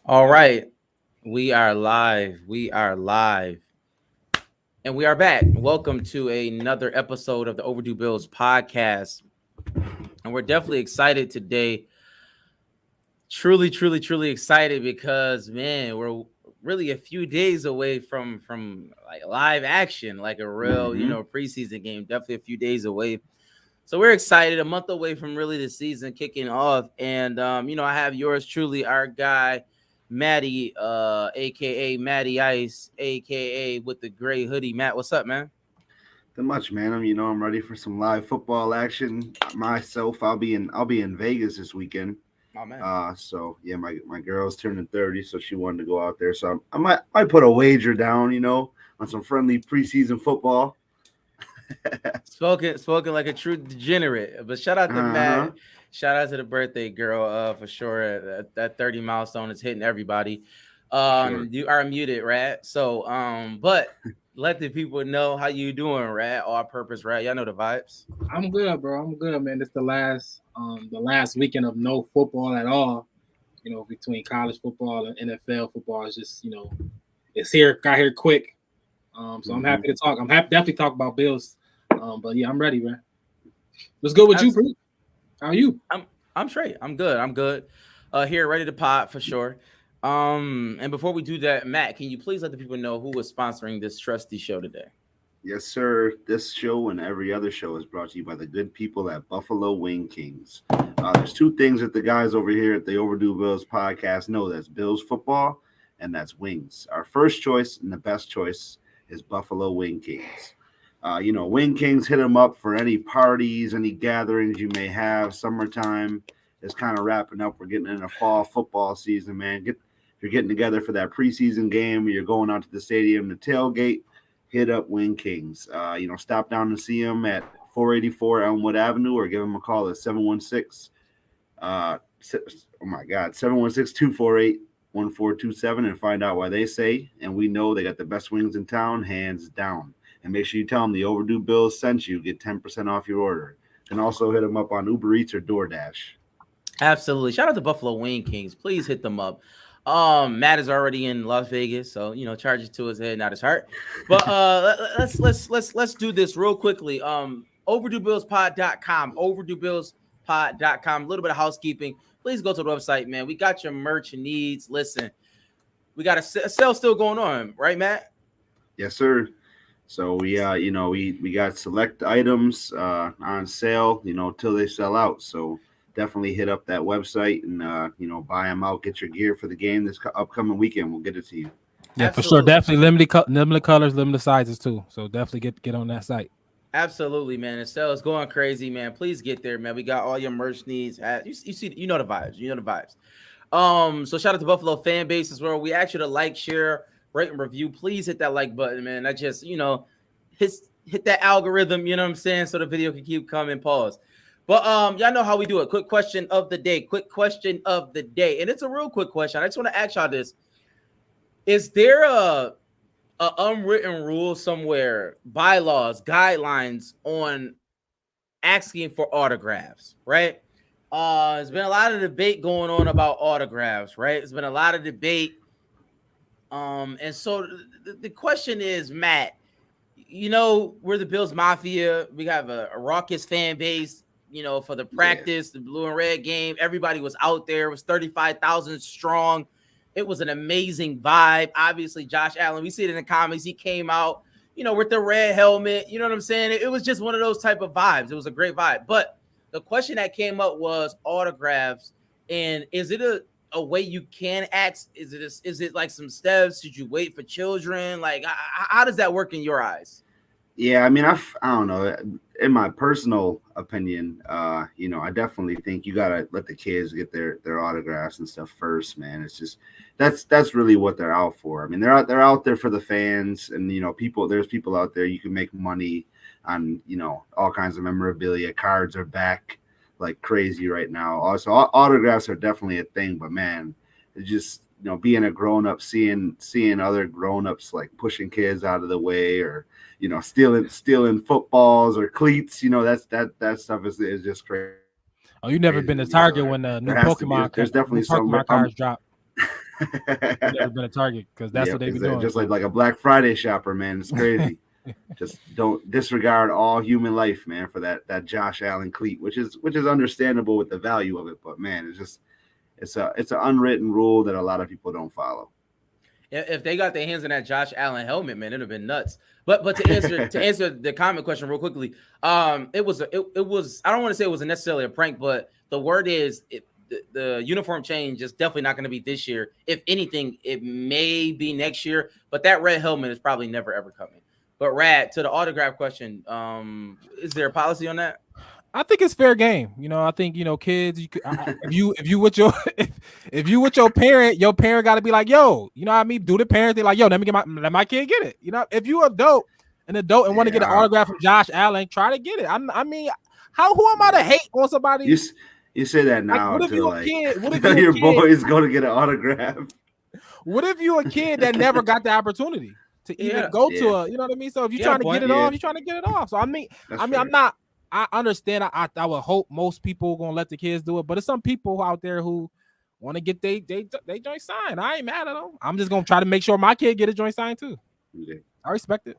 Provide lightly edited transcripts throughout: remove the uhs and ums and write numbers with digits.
All right, we are live. We are live. And we are back. Welcome to another episode of the Overdue Bills podcast. And we're definitely excited today. Truly excited because man, we're really a few days away from like live action, like a real, preseason game. Definitely a few days away. So we're excited, a month away from really the season kicking off. And I have yours truly, our guy, Matty, aka Matty Ice, aka with the gray hoodie. Matt, what's up, man? Not much, man. I'm ready for some live football action. Myself, I'll be in Vegas this weekend. Oh man. So yeah, my girl's turning 30, so she wanted to go out there. So I might put a wager down, on some friendly preseason football. Spoken like a true degenerate. But shout out to Uh-huh. Matt. Shout out to the birthday girl, for sure. That 30 milestone is hitting everybody. For sure. You are muted, Rat. So but let the people know how you doing, Rat. All purpose, Rat. Y'all know the vibes. I'm good, bro. I'm good, man. It's the last weekend of no football at all. Between college football and NFL football, it's just it's here, got here quick. So I'm Mhm. happy to talk. I'm happy definitely talk about Bills. But yeah, I'm ready, man. Let's go with you, Abs- Pete. How are you? I'm straight. I'm good. I'm good. Here, ready to pot for sure. And before we do that, Matt, can you please let the people know who is sponsoring this trusty show today? Yes, sir. This show and every other show is brought to you by the good people at Buffalo Wing Kings. There's two things that the guys over here at the Overdue Bills podcast know. That's Bills football and that's wings. Our first choice and the best choice is Buffalo Wing Kings. Wing Kings hit them up for any parties, any gatherings you may have. Summertime is kind of wrapping up. We're getting in a fall football season, man. If you're getting together for that preseason game or you're going out to the stadium to tailgate, hit up Wing Kings. Stop down and see them at 484 Elmwood Avenue or give them a call at 716. Oh my God, 716-248-1427 and find out why they say. And we know they got the best wings in town, hands down. And make sure you tell them the Overdue Bills sent you. Get 10% off your order. And also hit them up on Uber Eats or DoorDash. Absolutely. Shout out to Buffalo Wing Kings. Please hit them up. Matt is already in Las Vegas, so charge it to his head, not his heart. But let's do this real quickly. OverdueBillsPod.com, OverdueBillsPod.com. A little bit of housekeeping. Please go to the website, man. We got your merch needs. Listen, we got a sale still going on, right, Matt? Yes, sir. So we got select items on sale, till they sell out. So definitely hit up that website and buy them out. Get your gear for the game this upcoming weekend. We'll get it to you. Yeah, for sure. Absolutely. Definitely limited colors, limited sizes too. So definitely get on that site. Absolutely, man. The sale is going crazy, man. Please get there, man. We got all your merch needs. You see, you know the vibes. You know the vibes. So shout out to Buffalo fan base as well. We ask you to like, share, rate, and review. Please hit that like button, man. That just, hit that algorithm, you know what I'm saying? So the video can keep coming. Pause. But y'all know how we do it. Quick question of the day. Quick question of the day. And it's a real quick question. I just want to ask y'all this. Is there a unwritten rule somewhere, bylaws, guidelines on asking for autographs, right? There's been a lot of debate going on about autographs, right? There's been a lot of debate. And so the question is, Matt, we're the Bills Mafia. We have a raucous fan base, for the practice, the blue and red game. Everybody was out there. It was 35,000 strong. It was an amazing vibe. Obviously, Josh Allen, we see it in the comments. He came out, with the red helmet. You know what I'm saying? It was just one of those type of vibes. It was a great vibe. But the question that came up was autographs. And is it a way you can ask? Is it like some steps? Should you wait for children? Like, how does that work in your eyes? Yeah, I mean, I don't know. In my personal opinion, I definitely think you gotta let the kids get their autographs and stuff first, man. It's just that's really what they're out for. I mean, they're out there for the fans, and people. There's people out there you can make money on, all kinds of memorabilia. Cards are back like crazy right now. Also, autographs are definitely a thing, but man, it's just being a grown up, seeing other grown ups like pushing kids out of the way or stealing footballs or cleats. That stuff is just crazy to me. Oh, you So never been to Target when there the has to be. There's definitely new some. Pokemon cards drop. never been a target because that's what they be doing. Just like a Black Friday shopper, man. It's crazy. Just don't disregard all human life, man, for that Josh Allen cleat, which is understandable with the value of it. But man, it's an unwritten rule that a lot of people don't follow. If they got their hands on that Josh Allen helmet, man, it'd have been nuts. But to answer the comment question real quickly, it was I don't want to say it was necessarily a prank, but the word is the uniform change is definitely not going to be this year. If anything, it may be next year, but that red helmet is probably never ever coming. But Rad, to the autograph question, is there a policy on that? I think it's fair game. I think kids. If you with your parent, got to be like, yo, you know what I mean? Do the parent thing like, yo, let my kid get it. If you an adult and want to get an autograph from Josh Allen, try to get it. Who am I to hate on somebody? You say that now. What if you a kid? What if your boy is going to get an autograph? What if you a kid that never got the opportunity to even go to a? You know what I mean? So if you're trying to get it off, you're trying to get it off. So I'm not. I understand. I would hope most people are gonna let the kids do it, but there's some people out there who want to get they joint signed. I ain't mad at them. I'm just gonna try to make sure my kid get a joint signed too. Yeah. I respect it.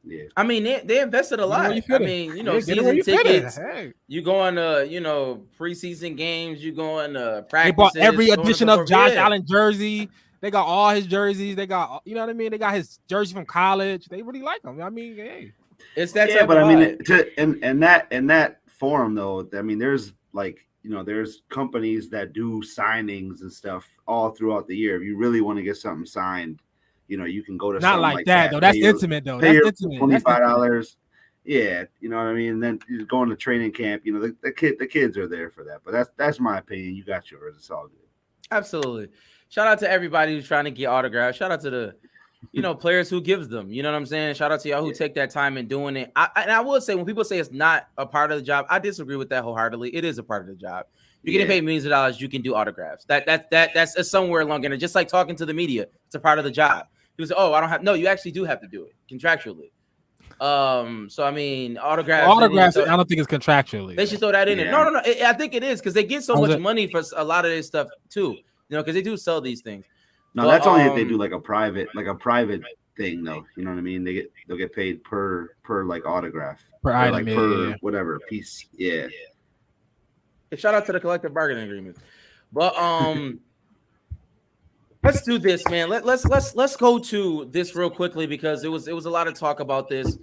Yeah, I mean they invested a lot. Season tickets. Hey. You going to preseason games. You going to practices. They bought every edition of Josh Allen jersey. They got all his jerseys. They got what I mean. They got his jersey from college. They really like him. I mean, hey. It's that but I mean, in that forum though, I mean, there's there's companies that do signings and stuff all throughout the year. If you really want to get something signed, you can go to not like that though. That's intimate though. That's intimate. $25. Yeah, you know what I mean. And then you go into training camp. The kids are there for that. But that's my opinion. You got yours. It's all good. Absolutely. Shout out to everybody who's trying to get autographs. Shout out to the players who gives them, you know what I'm saying? Shout out to y'all who take that time in doing it. I will say when people say it's not a part of the job, I disagree with that wholeheartedly. It is a part of the job. You're getting paid millions of dollars, you can do autographs. That's somewhere along in it. Just like talking to the media, it's a part of the job. People say, "Oh, I don't have." No, you actually do have to do it contractually. So I mean, autographs. I don't think it's contractually. They should throw that in there. No. I think it is because they get so much money for a lot of this stuff too. Because they do sell these things. No, that's only if they do like a private thing, though. You know what I mean? They'll get paid per like autograph, per item, whatever piece. Yeah. Shout out to the collective bargaining agreement. But let's do this, man. Let's go to this real quickly because it was a lot of talk about this.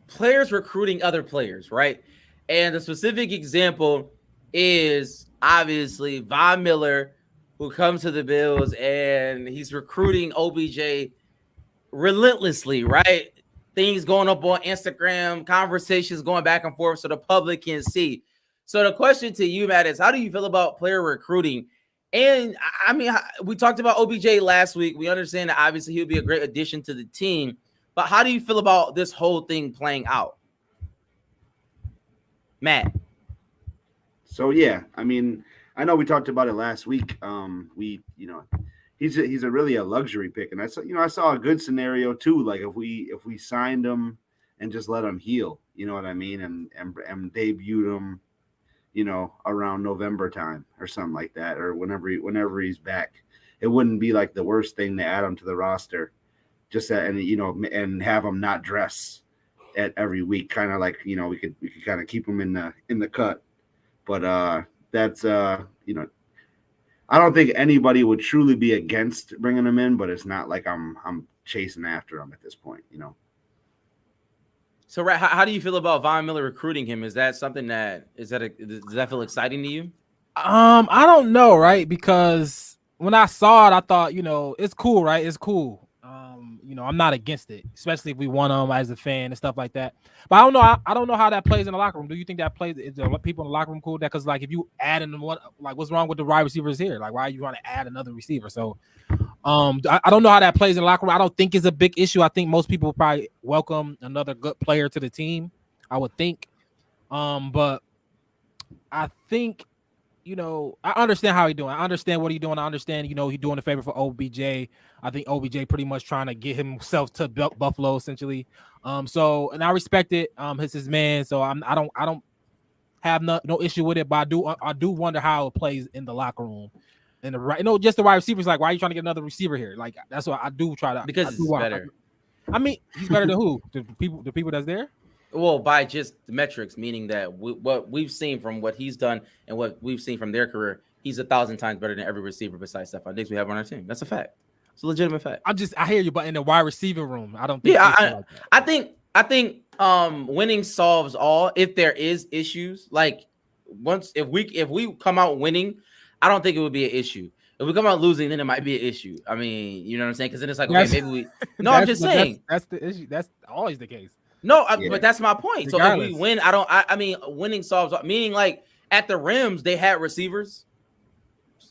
Players recruiting other players, right? And the specific example is obviously Von Miller, who comes to the Bills and he's recruiting OBJ relentlessly, right? Things going up on Instagram, conversations going back and forth so the public can see. So the question to you, Matt, is how do you feel about player recruiting? And I mean, we talked about OBJ last week. We understand that obviously he'll be a great addition to the team, but how do you feel about this whole thing playing out? Matt. So yeah, I mean, I know we talked about it last week. He's a really a luxury pick, and I saw a good scenario too. Like if we signed him and just let him heal, you know what I mean, and debuted him, around November time or something like that, or whenever he's back, it wouldn't be like the worst thing to add him to the roster, just that, and have him not dress at every week, kind of like we could kind of keep him in the cut. But that's I don't think anybody would truly be against bringing him in, but it's not like I'm chasing after him at this point, So, how do you feel about Von Miller recruiting him? Is that something does that feel exciting to you? I don't know, right? Because when I saw it, I thought, it's cool, right? It's cool. I'm not against it, especially if we want them as a fan and stuff like that. But I don't know how that plays in the locker room. Do you think that plays? Is the people in the locker room cool with that? Because like if you add in one, like what's wrong with the wide receivers here? Like why are you trying to add another receiver? So I don't know how that plays in the locker room. I don't think it's a big issue. I think most people will probably welcome another good player to the team. I would think, but I think. I understand how he's doing. I understand what he's doing. I understand, he's doing a favor for OBJ. I think OBJ pretty much trying to get himself to Buffalo essentially. And I respect it. It's his man. So I have no issue with it, but I do wonder how it plays in the locker room. And just the wide receivers, like, why are you trying to get another receiver here? Like, that's what I do try to, because it's better. I mean, he's better than who? The people that's there. Well, by just the metrics, meaning that what we've seen from what he's done and what we've seen from their career, he's 1,000 times better than every receiver besides Stephon Diggs we have on our team. That's a fact. It's a legitimate fact. I hear you, but in the wide receiver room, I don't think. Yeah, I think winning solves all. If there is issues, like if we come out winning, I don't think it would be an issue. If we come out losing, then it might be an issue. I mean, you know what I'm saying? Because then it's like, okay, maybe we. No, I'm just saying that's the issue. That's always the case. No, but that's my point. Regardless. So if we win, I mean, winning solves. Meaning, like at the rims, they had receivers.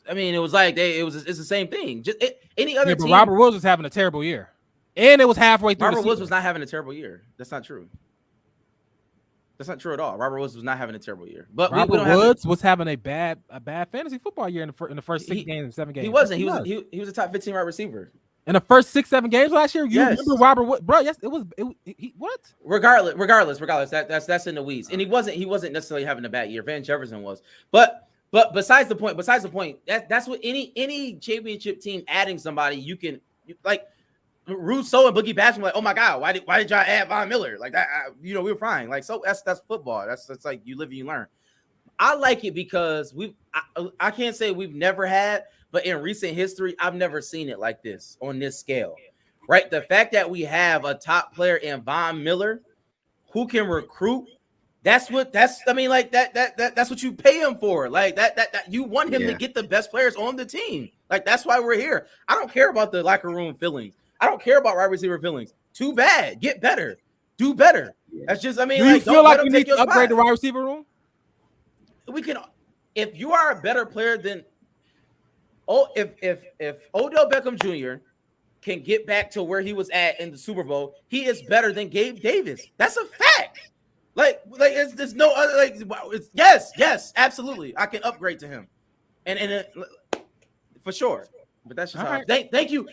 I mean, it was like it's the same thing. Just any other team. Robert Woods was having a terrible year, and it was halfway through. Robert Woods was not having a terrible year. That's not true. That's not true at all. Robert Woods was not having a terrible year. But Robert Woods was having a bad fantasy football year in the first 6 games, 7 games. He wasn't. He was a top 15 wide receiver in the first 6, 7 games last year. You remember Robert Woods, bro? Yes, it was. What? Regardless. That's in the weeds. And he wasn't necessarily having a bad year. Van Jefferson was, but besides the point, that's what any championship team adding somebody you can like. Rousseau and Boogie Basham, like, oh my God, why did y'all add Von Miller? Like that, we were fine. Like, so that's football. That's like you live and you learn. I like it because I can't say we've never had, but in recent history, I've never seen it like this on this scale. Right? The fact that we have a top player in Von Miller who can recruit, that's what you pay him for. Like that you want him to get the best players on the team. Like that's why we're here. I don't care about the locker room feelings. I don't care about wide receiver feelings. Too bad. Get better. Do better. That's just, I mean, do you feel like we need to upgrade the wide receiver room? We can, if you are a better player than, if Odell Beckham Jr. can get back to where he was at in the Super Bowl, he is better than Gabe Davis. That's a fact. Like there's no other, it's yes, absolutely. I can upgrade to him, and for sure. But that's just how. Thank you.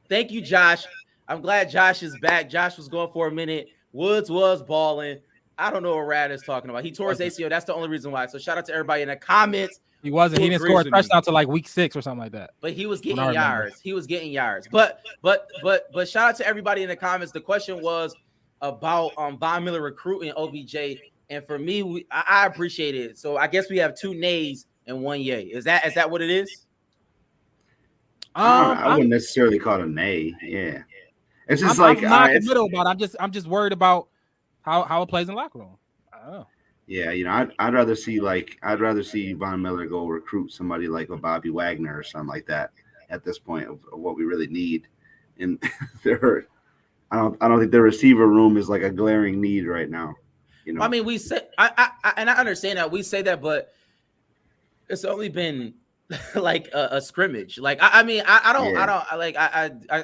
Thank you, Josh. I'm glad Josh is back. Josh was going for a minute. Woods was balling. I don't know what Rad is talking about. He tore his ACL. That's the only reason why. So shout out to everybody in the comments. He wasn't. He didn't score a touchdown to like week 6 or something like that. But he was getting yards. He was getting yards. But shout out to everybody in the comments. The question was about Von Miller recruiting OBJ, and for me, I appreciate it. So I guess we have 2 nays and 1 yay. Is that what it is? I wouldn't necessarily call it a nay. Yeah, it's just I'm not in the middle about it. I'm just worried about how it plays in the locker room. I don't know. Yeah, I'd rather see Von Miller go recruit somebody like a Bobby Wagner or something like that at this point of what we really need. And I don't think the receiver room is like a glaring need right now. You know, I mean, we say I understand that we say that, but it's only been like a scrimmage. Like I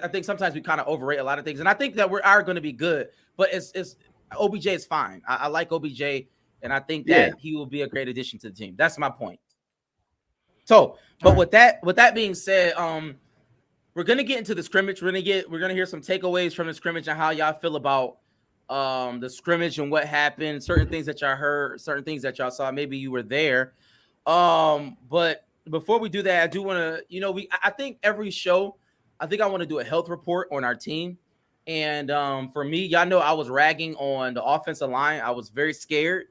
think sometimes we kind of overrate a lot of things, and I think that we are going to be good, but it's OBJ is fine. I like OBJ, and I think that he will be a great addition to the team. That's my point. So, but with that being said, we're gonna get into the scrimmage. We're gonna hear some takeaways from the scrimmage and how y'all feel about the scrimmage and what happened, certain things that y'all heard, certain things that y'all saw. Maybe you were there. But before we do that, I do want to, I think every show, I want to do a health report on our team. And for me, y'all know I was ragging on the offensive line. I was very scared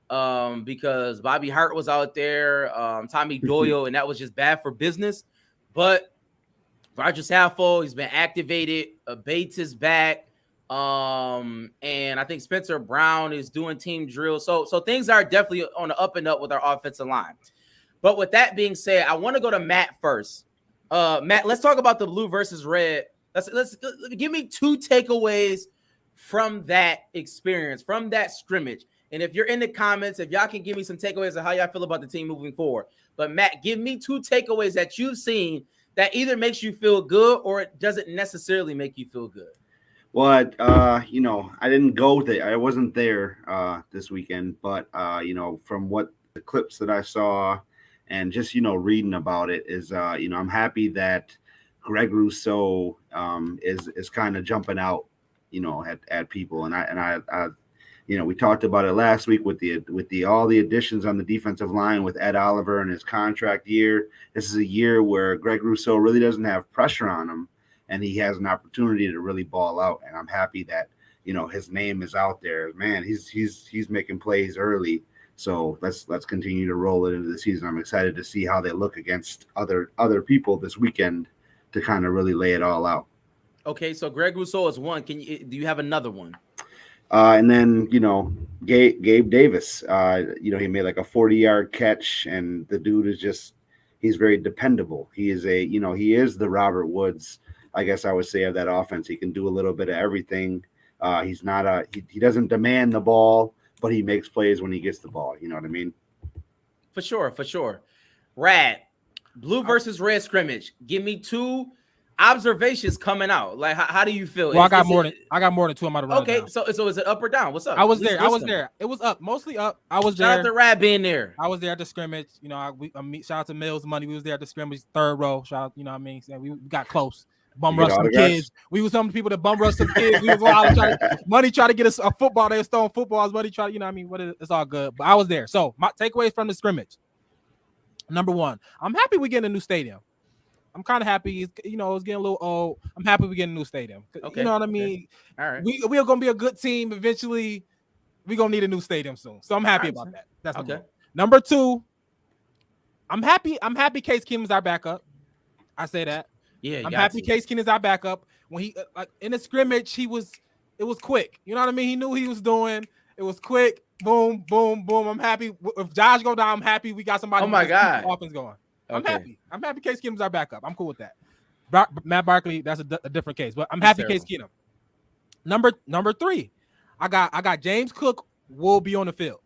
because Bobby Hart was out there, Tommy Doyle, and that was just bad for business. But Roger Saffold, he's been activated. Bates is back. And I think Spencer Brown is doing team drills. So things are definitely on the up and up with our offensive line. But with that being said, I want to go to Matt first. Matt, let's talk about the blue versus red. Let's give me 2 takeaways from that experience, from that scrimmage. And if you're in the comments, if y'all can give me some takeaways of how y'all feel about the team moving forward. But Matt, give me 2 takeaways that you've seen that either makes you feel good or it doesn't necessarily make you feel good. Well, I didn't go there. I wasn't there this weekend, but from what the clips that I saw and just reading about it is I'm happy that Greg Rousseau is kind of jumping out at people, and I We talked about it last week with the all the additions on the defensive line with Ed Oliver and his contract year. This is a year where Greg Rousseau really doesn't have pressure on him, and he has an opportunity to really ball out. And I'm happy that his name is out there. Man, he's making plays early. So let's continue to roll it into the season. I'm excited to see how they look against other people this weekend to kind of really lay it all out. Okay, so Greg Rousseau is one. Do you have another one? And then, Gabe Davis, he made like a 40-yard catch, and the dude is he's very dependable. He is he is the Robert Woods, I guess I would say, of that offense. He can do a little bit of everything. He's not he doesn't demand the ball, but he makes plays when he gets the ball. You know what I mean? For sure. Rad, blue versus red scrimmage. Give me two observations coming out. Like, how do you feel? Well, I got more than two. I'm about to run. Okay, so is it up or down? What's up? I was there. It was up, mostly up. I was there. Shout out to Rad being there. I was there at the scrimmage. Shout out to Mills Money. We was there at the scrimmage, third row. Shout out, we got close. Bum rush some kids. We was some people that bum rush some kids. We was Money try to get us a football. They was throwing footballs. Money try, it's all good. But I was there. So my takeaways from the scrimmage. Number one, I'm happy we getting a new stadium. I'm kind of happy. It's getting a little old. I'm happy we getting a new stadium. Okay. You know what I mean? Okay. All right. We are gonna be a good team eventually. We're gonna need a new stadium soon. So I'm happy about that. That's okay. Number two, I'm happy Case Keenum's our backup. I say that. Yeah, I'm happy Case Keenum's our backup. When he in the scrimmage, it was quick. You know what I mean? He knew what he was doing. It was quick. Boom, boom, boom. I'm happy. If Josh go down, I'm happy we got somebody. Oh my God. Offense going. Okay. I'm happy Case Keenum's our backup. I'm cool with that. Matt Barkley, that's a different case, but I'm happy Case Keenum. Number three, I got James Cook will be on the field.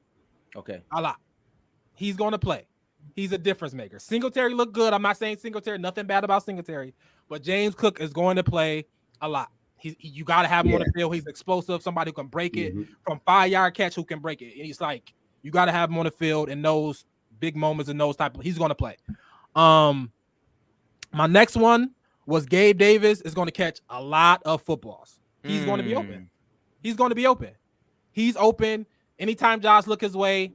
Okay. A lot. He's going to play. He's a difference maker. Singletary looked good. I'm not saying Singletary, nothing bad about Singletary, but James Cook is going to play a lot. You got to have him on the field. He's explosive, somebody who can break it from 5-yard catch, who can break it. And he's like, you got to have him on the field in those big moments and those he's going to play. My next one was Gabe Davis is going to catch a lot of footballs. He's going to be open. He's open. Anytime Josh look his way,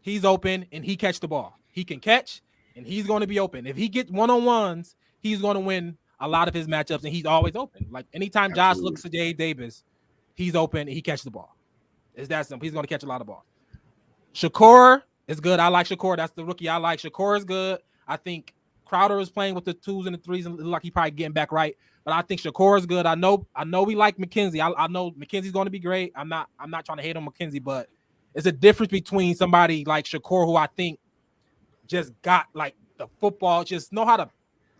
he's open and he catch the ball. He can catch and he's going to be open. If he gets one-on-ones, he's going to win a lot of his matchups and he's always open. Like anytime Josh looks at Gabe Davis, he's open and he catches the ball. It's that simple. He's going to catch a lot of balls. Shakur is good. I like Shakur. That's the rookie I like. Shakur is good. I think Crowder is playing with the 2s and the 3s and like he probably getting back right. But I think Shakur is good. I know we like McKenzie. I know McKenzie's going to be great. I'm not trying to hate on McKenzie, but it's a difference between somebody like Shakur, who I think just got like the football, just know how to,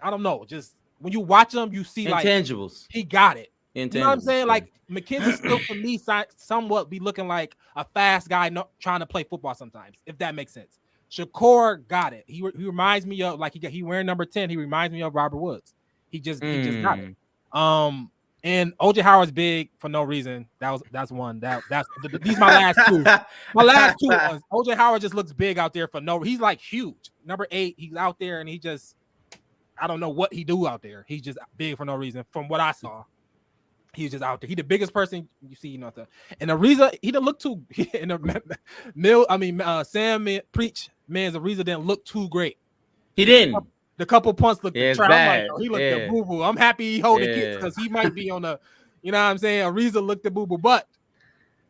I don't know, just when you watch him, you see like intangibles. He got it. You know what I'm saying? Yeah. Like McKenzie still for me somewhat be looking like a fast guy trying to play football sometimes, if that makes sense. Shakur got it. He reminds me of like he wearing number 10. He reminds me of Robert Woods. He just got it. And OJ Howard's big for no reason. That's one. These my last two. My last two ones. OJ Howard just looks big out there for no. He's like huge. Number 8. He's out there and he just, I don't know what he do out there. He's just big for no reason. From what I saw, he's just out there. He the biggest person you see. And the reason he didn't look too. Sam Preach man's the reason didn't look too great. He didn't. The couple punts looked bad. He looked a boo-boo. I'm happy he holding kids because he might be on the, you know what I'm saying? Ariza looked a boo-boo, but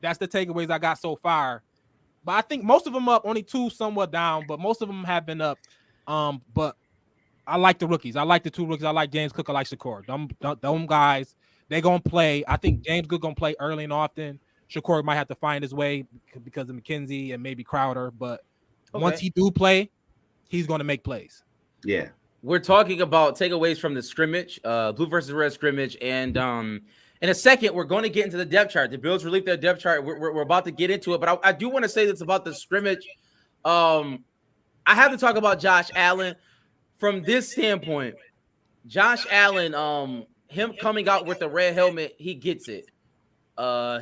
that's the takeaways I got so far. But I think most of them up, only 2 somewhat down, but most of them have been up. But I like the rookies. I like the 2 rookies. I like James Cook. I like Shakur. Them guys, they gonna play. I think James Cook gonna play early and often. Shakur might have to find his way because of McKenzie and maybe Crowder, but once he do play, he's gonna make plays. Yeah. We're talking about takeaways from the scrimmage, blue versus red scrimmage, and in a second we're going to get into the depth chart. The Bills released their depth chart. We're about to get into it, but I do want to say this about the scrimmage. I have to talk about Josh Allen from this standpoint. Josh Allen, him coming out with the red helmet, he gets it.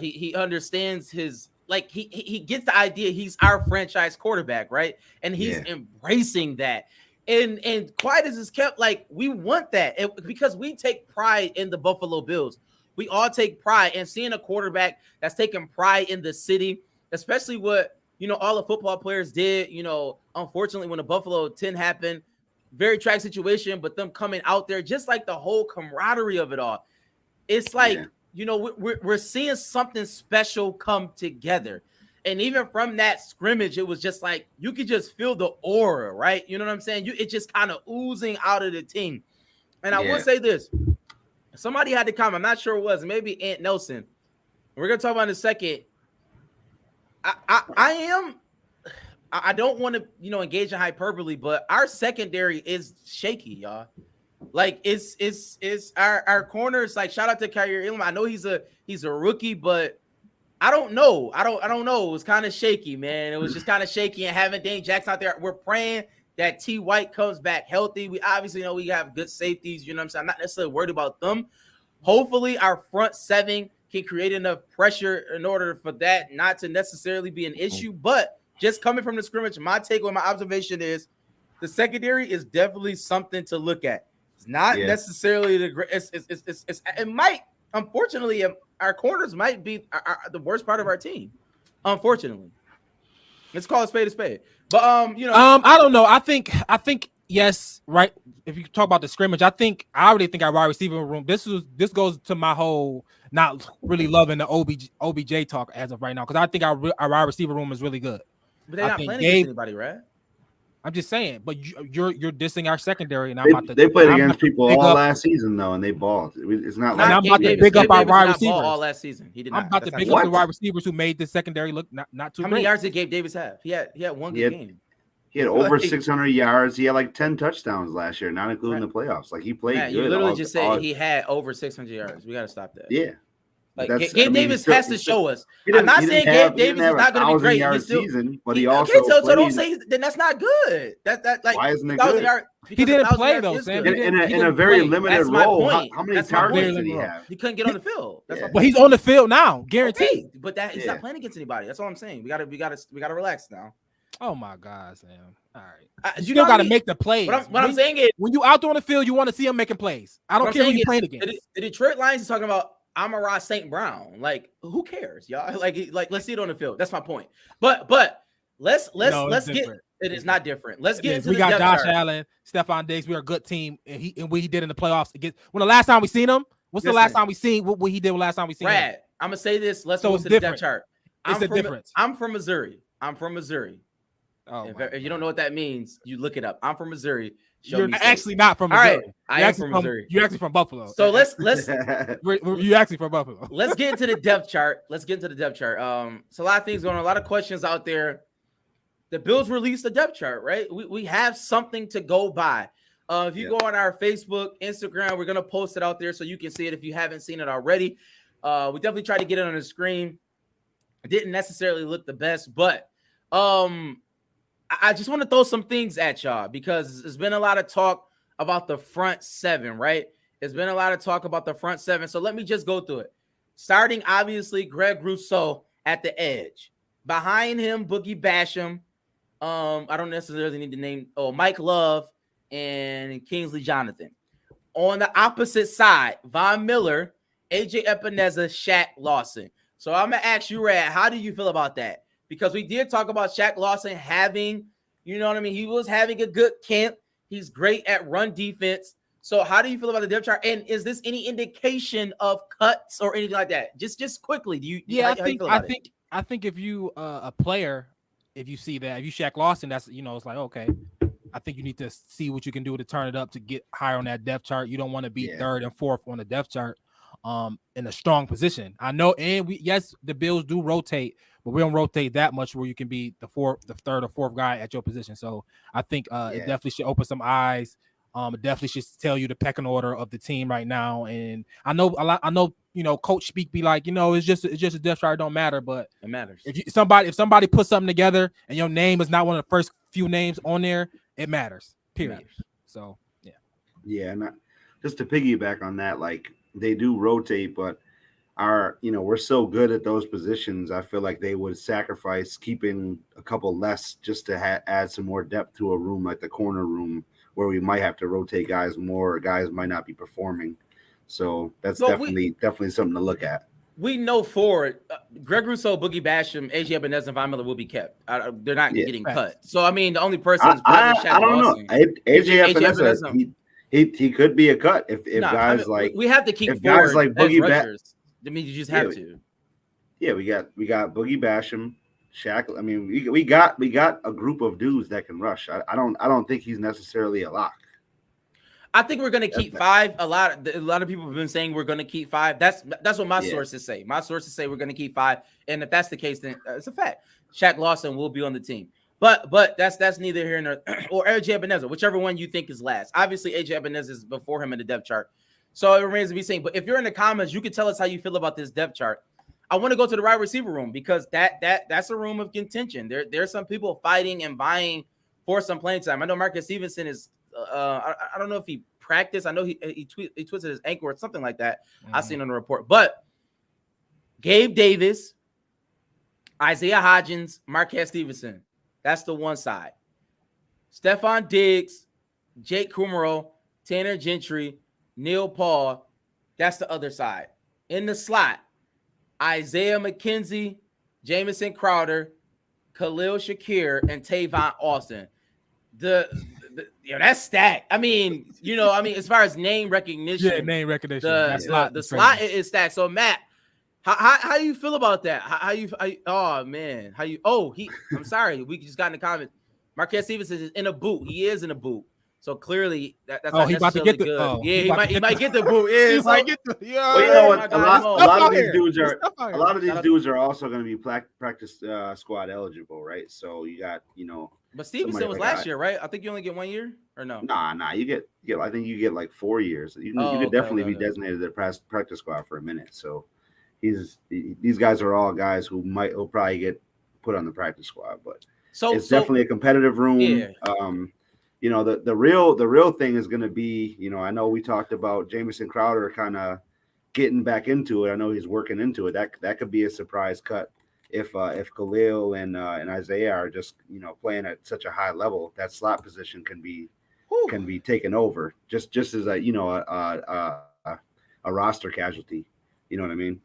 He understands his, like he gets the idea. He's our franchise quarterback, right? And he's embracing that. And quiet as it's kept, like we want that because we take pride in the Buffalo Bills. We all take pride, and seeing a quarterback that's taking pride in the city especially what all the football players did. Unfortunately, when the Buffalo 10 happened, very tragic situation, but them coming out there, just like the whole camaraderie of it all, it's like we're seeing something special come together. And even from that scrimmage, it was just like you could just feel the aura, right? You know what I'm saying? It's just kind of oozing out of the team. And I will say this: somebody had to comment. I'm not sure it was, maybe Ant Nelson. We're gonna talk about in a second. I don't want to engage in hyperbole, but our secondary is shaky, y'all. Like it's our corners. Like shout out to Kyrie Irving. I know he's a rookie, but I don't know. I don't know. It was kind of shaky, man. It was just kind of shaky. And having Dane Jackson out there, we're praying that T. White comes back healthy. We obviously know we have good safeties. You know what I'm saying? I'm not necessarily worried about them. Hopefully, our front seven can create enough pressure in order for that not to necessarily be an issue. But just coming from the scrimmage, my takeaway, my observation is the secondary is definitely something to look at. It's not necessarily the great. It might, unfortunately, our corners might be the worst part of our team. Unfortunately, let's call a spade. But I don't know. I think yes, right. If you talk about the scrimmage, I already think our wide receiver room. This goes to my whole not really loving the OBJ talk as of right now, because I think our wide receiver room is really good. But they're not playing against anybody, right? I'm just saying, but you're dissing our secondary, and they played against people all last season though, and they balled. It's not like I'm about to big up our wide receivers all last season. He did not. I'm about to big up the wide receivers who made the secondary look not too. How many yards did Gabe Davis have? He had one good game. He had over 600 yards. He had like 10 touchdowns last year, not including the playoffs. Like he played good. You literally just said he had over 600 yards. We got to stop that. Yeah. Like Gabe Davis has to show us. I'm not saying Gabe Davis is not going to be great. He's still, season, but he also so don't say then that's not good. That like why isn't it good? He didn't play though, Sam. In a very limited role. How many targets did he have? He couldn't get on the field. But he's on the field now, guaranteed. Okay, but he's not playing against anybody. That's all I'm saying. We gotta relax now. Oh my God, Sam. All right. You still got to make the plays. What I'm saying is, when you out there on the field, you want to see him making plays. I don't care who you're playing against. The Detroit Lions is talking about Amon-Ra St. Brown. Like, who cares, y'all? Like, let's see it on the field. That's my point. But let's get. It is not different. Let's get into. We got Josh Allen, Stephon Diggs. We're a good team, and what he did in the playoffs against. When the last time we seen him? What's the last time we seen what he did? Last time we seen him? I'm gonna say this. Let's go to the depth chart. It's a difference. I'm from Missouri. Oh, if you don't know what that means, you look it up. I'm from Missouri. You're actually not from Missouri. All right, I am from Missouri. You're actually from Buffalo. So let's you're actually from Buffalo. Let's get into the depth chart. So a lot of things going on, a lot of questions out there. The Bills released the depth chart, right? We have something to go by. If you go on our Facebook, Instagram, we're gonna post it out there so you can see it if you haven't seen it already. We definitely tried to get it on the screen. It didn't necessarily look the best, but I just want to throw some things at y'all because there's been a lot of talk about the front seven, right? There's been a lot of talk about the front seven. So let me just go through it. Starting, obviously, Greg Rousseau at the edge. Behind him, Boogie Basham. I don't necessarily need to name. Mike Love and Kingsley Jonathan. On the opposite side, Von Miller, AJ Epineza, Shaq Lawson. So I'm going to ask you, Rad, how do you feel about that? Because we did talk about Shaq Lawson having, you know what I mean? He was having a good camp. He's great at run defense. So how do you feel about the depth chart? And is this any indication of cuts or anything like that? Just quickly, I think if you a player, if you see that, if you Shaq Lawson, that's it's like okay. I think you need to see what you can do to turn it up to get higher on that depth chart. You don't want to be third and fourth on the depth chart. In a strong position. I know, and the Bills do rotate, but we don't rotate that much where you can be the third or fourth guy at your position. So I think it definitely should open some eyes. It definitely should tell you the pecking order of the team right now. And I know coach speak be like, it's just a depth chart, it don't matter, but it matters. If somebody puts something together and your name is not one of the first few names on there, it matters. Period. It matters. So and just to piggyback on that, like. They do rotate, but we're so good at those positions. I feel like they would sacrifice keeping a couple less just to add some more depth to a room like the corner room where we might have to rotate guys more or guys might not be performing. So that's definitely something to look at. we know forward, Greg Rousseau, Boogie Basham, AJ Ebenez, and Von Miller will be kept. They're not getting cut. So I mean, the only person is probably Shaq I don't Lawson. know. AJ Ebenez, he could be a cut if guys like we have to keep if guys like Boogie rushers. I mean, you just have to. Yeah, we got Boogie Basham, Shaq. I mean, we got a group of dudes that can rush. I don't think he's necessarily a lock. I think we're going to keep 5. A lot of people have been saying we're going to keep 5. That's what my sources say. My sources say we're going to keep 5, and if that's the case, then it's a fact. Shaq Lawson will be on the team, but that's neither here nor or AJ Ebenez, whichever one you think is last. Obviously, AJ Ebenez is before him in the depth chart, so it remains to be seen. But if you're in the comments, you can tell us how you feel about this depth chart. I want to go to the wide receiver room because that's a room of contention. There's some people fighting and vying for some playing time. I know Marcus Stevenson is. I don't know if he practiced. I know he twisted his ankle or something like that. I seen on the report. But Gabe Davis, Isaiah Hodgins, Marquez Stevenson. That's the one side. Stephon Diggs, Jake Kumaro, Tanner Gentry, Neil Paul. That's the other side. In the slot, Isaiah McKenzie, Jamison Crowder, Khalil Shakir, and Tavon Austin. That's stacked. I mean, as far as name recognition, the slot is stacked. So Matt, how you feel about that? I'm sorry, we just got in the comments. Marquez Stevenson is in a boot. He is in a boot. So clearly that's not necessarily good. He might get the boot. Yeah, he might get the. Well, you know what? A lot of these dudes are also going to be practice squad eligible, right? So you got But Stevenson was last year, right? I think you only get 1 year, or no? Nah. You get. I think you get like 4 years. You could definitely be designated to practice squad for a minute. So these guys are all guys who will probably get put on the practice squad. But it's definitely a competitive room. Yeah. The real thing is going to be, I know we talked about Jamison Crowder kind of getting back into it. I know he's working into it. That could be a surprise cut if Khalil and Isaiah are just playing at such a high level. That slot position can be taken over just as a roster casualty. You know what I mean?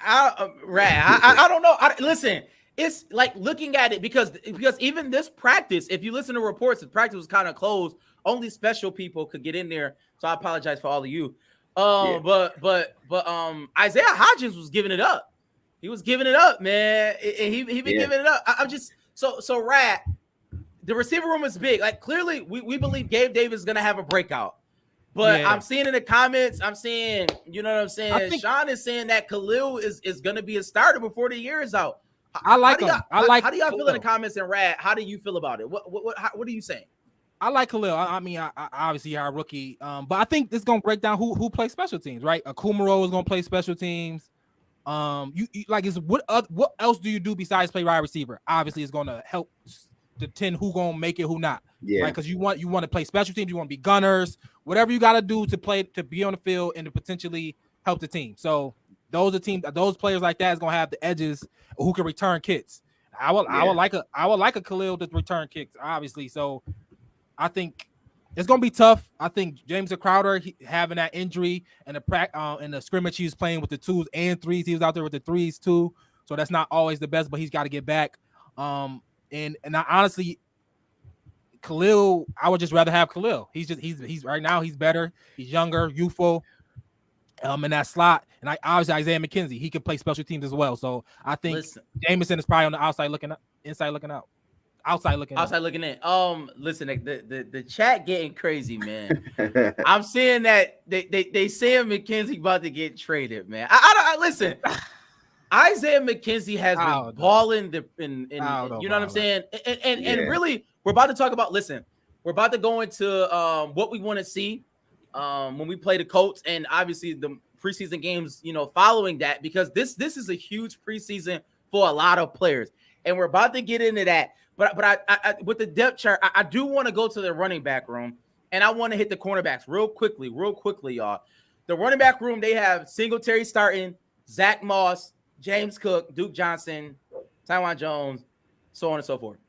I don't know. Listen. It's like looking at it because even this practice, if you listen to reports, the practice was kind of closed. Only special people could get in there. So I apologize for all of you. But Isaiah Hodgins was giving it up. He was giving it up, man. He been giving it up. I'm just so Rat. The receiver room is big. Like clearly, we believe Gabe Davis is gonna have a breakout. But I'm seeing in the comments, I'm seeing, you know what I'm saying? Sean is saying that Khalil is gonna be a starter before the year is out. I like him. How do y'all feel in the comments and Rad? How do you feel about it? What are you saying? I like Khalil. I mean, I obviously our rookie, but I think this is gonna break down who plays special teams, right? Kumaro is gonna play special teams. You like is what else do you do besides play wide receiver? Obviously, it's gonna help determine who gonna make it, who not. Yeah, right. Because you want to play special teams, you want to be gunners, whatever you got to do to be on the field and to potentially help the team. So those players like that is gonna have the edges who can return kicks. I would like a Khalil to return kicks, obviously. So I think it's gonna be tough. I think James Crowder having that injury and the scrimmage he was playing with the 2s and 3s. He was out there with the 3s too. So that's not always the best, but he's got to get back. And I honestly, Khalil, I would just rather have Khalil. He's right now he's better. He's younger, youthful. In that slot, and obviously Isaiah McKenzie, he can play special teams as well. So I think Jameson is probably on the outside looking up, inside looking out, outside looking in. Listen, the chat getting crazy, man. I'm seeing that they saying McKenzie about to get traded, man. I listen. Isaiah McKenzie has been balling in you know what I'm saying, and really we're about to talk about. Listen, we're about to go into what we want to see. When we play the Colts and obviously the preseason games, following that, because this is a huge preseason for a lot of players, and we're about to get into that. But I with the depth chart, I do want to go to the running back room, and I want to hit the cornerbacks real quickly, y'all. The running back room, they have Singletary starting, Zach Moss, James Cook, Duke Johnson, Tywan Jones, so on and so forth.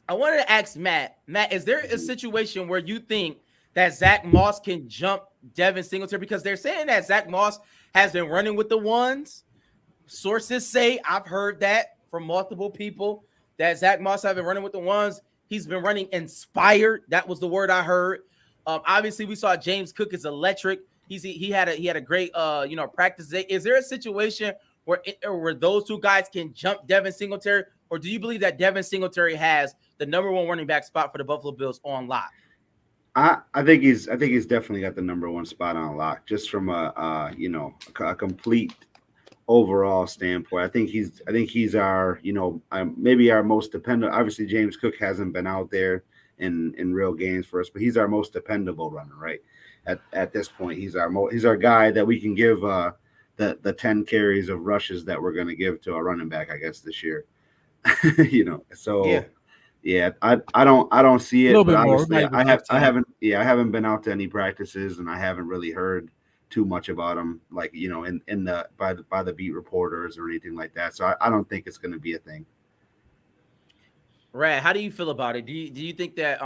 I wanted to ask Matt, is there a situation where you think that Zach Moss can jump Devin Singletary? Because they're saying that Zach Moss has been running with the ones. Sources say, I've heard that from multiple people, that Zach Moss has been running with the ones. He's been running inspired. That was the word I heard. Obviously, we saw James Cook is electric. He had a great practice day. Is there a situation where those two guys can jump Devin Singletary, or do you believe that Devin Singletary has the number one running back spot for the Buffalo Bills on lock? I think he's definitely got the number one spot on lock, just from a complete overall standpoint. I think he's our maybe our most dependent. Obviously, James Cook hasn't been out there in real games for us, but he's our most dependable runner, right? At this point, he's our guy that we can give the 10 carries of rushes that we're going to give to a running back, I guess, this year. So yeah, I don't see it, but obviously I haven't been out to any practices, and I haven't really heard too much about him, like by the beat reporters or anything like that. So I don't think it's going to be a thing. Rad, how do you feel about it? Do you think that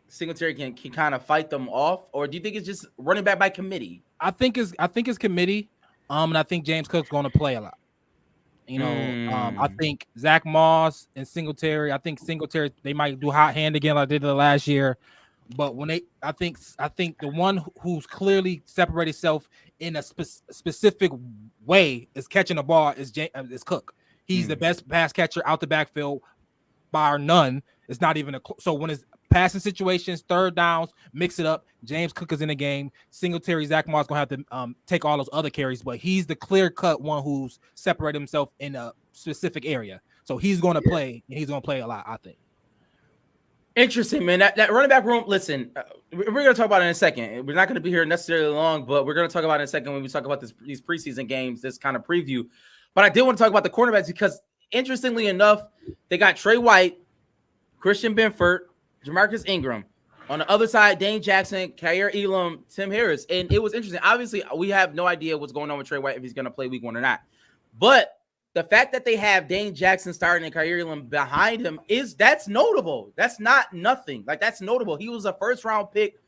Singletary can kind of fight them off, or do you think it's just running back by committee? I think it's committee. And I think James Cook's going to play a lot. I think Zach Moss and Singletary. I think Singletary, they might do hot hand again like they did last year. But I think the one who's clearly separated himself in a specific way is catching the ball is Cook. He's the best pass catcher out the backfield, bar none. It's not even so when it's passing situations, third downs, mix it up. James Cook is in the game. Singletary, Zach Moss gonna have to take all those other carries, but he's the clear-cut one who's separated himself in a specific area. So he's going to play, and he's going to play a lot, I think. Interesting, man. That running back room, listen, we're going to talk about it in a second. We're not going to be here necessarily long, but we're going to talk about it in a second when we talk about these preseason games, this kind of preview. But I did want to talk about the cornerbacks because, interestingly enough, they got Trey White, Christian Benford, Jamarcus Ingram. On the other side, Dane Jackson, Khair Elam, Tim Harris. And it was interesting. Obviously, we have no idea what's going on with Trey White, if he's going to play week 1 or not. But the fact that they have Dane Jackson starting and Khair Elam behind him that's notable. That's not nothing. Like, that's notable. He was a first-round pick.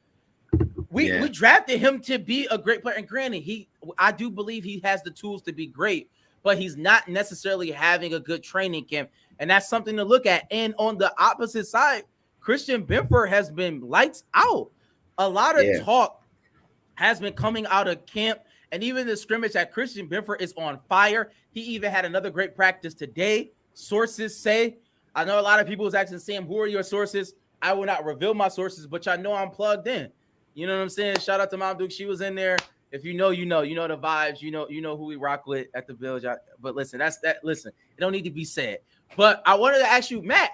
We drafted him to be a great player. And granted, I do believe he has the tools to be great, but he's not necessarily having a good training camp. And that's something to look at. And on the opposite side, Christian Benford has been lights out. A lot of talk has been coming out of camp, and even the scrimmage that Christian Benford is on fire. He even had another great practice today. Sources say, I know a lot of people was asking Sam, who are your sources? I will not reveal my sources, but y'all know I'm plugged in. You know what I'm saying? Shout out to Mom Duke. She was in there. If you know the vibes, you know who we rock with at the Bills. But listen, listen, it don't need to be said. But I wanted to ask you, Matt,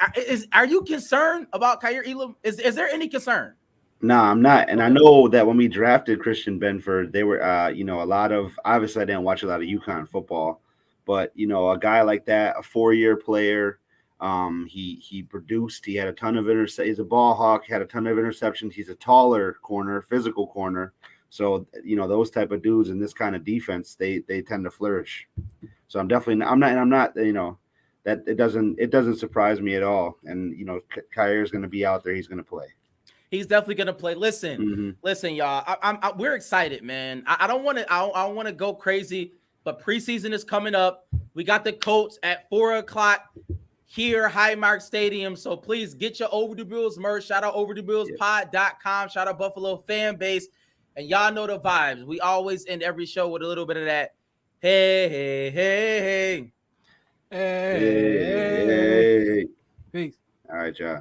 are you concerned about Khair Elam? Is there any concern? No, I'm not. And I know that when we drafted Christian Benford, they were, a lot of, obviously I didn't watch a lot of UConn football, but, a guy like that, a 4-year player, he produced, he had a ton of interceptions. He's a ball hawk, had a ton of interceptions. He's a taller corner, physical corner. So, those type of dudes in this kind of defense, they tend to flourish. So I'm not, that it doesn't surprise me at all. And, Khair is going to be out there. He's going to play. He's definitely going to play. Listen, y'all, we're excited, man. I don't want to go crazy, but preseason is coming up. We got the Colts at 4:00 here, Highmark Stadium. So please get your Overdue Bills merch. Shout out OverdueBillsPod.com. Shout out Buffalo fan base. And y'all know the vibes. We always end every show with a little bit of that. Hey, hey, hey, hey. Hey. Peace. All right, y'all.